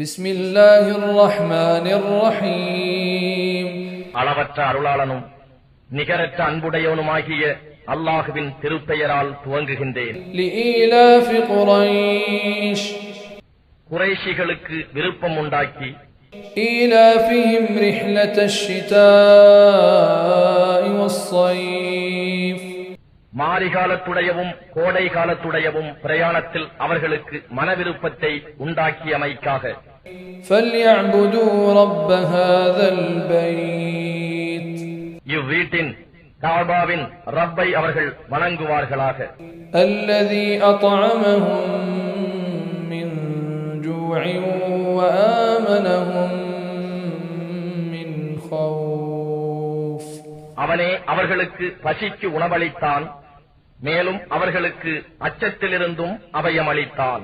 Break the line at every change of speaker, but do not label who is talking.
பிஸ்மில்லாஹிர் ரஹ்மானிர் ரஹீம்.
அளவற்ற அருளாளனும் நிகரற்ற அன்புடையவனுமாகிய அல்லாஹுவின் திருப்பெயரால் துவங்குகின்றேன்.
லீலாஃபி குரைஷ்,
குறைஷிகளுக்கு விருப்பம் உண்டாக்கி,
ஈலாஃபிஹிம் ரிஹ்லத்தஷ் ஷிதாஇ வஸ்ஸைஃப்,
மாரிகாலத்துடையவும் கோடை காலத்துடையவும் பிரயாணத்தில் அவர்களுக்கு மனவிருப்பத்தை உண்டாக்கியமைக்காக,
ஃபல்யஅ்புது ரப்ப ஹாதல் பைத்,
இவ்வீட்டின் காபாவின் ரப்பை அவர்கள் வணங்குவார்களாக.
அல்லதி அத்அமஹும் மின் ஜூஇன் வ ஆமனஹும் மின் கௌஃப்,
அவனே அவர்களுக்கு பசிக்கு உணவளித்தான், மேலும் அவர்களுக்கு அச்சத்திலிருந்தும் அபயமளித்தான்.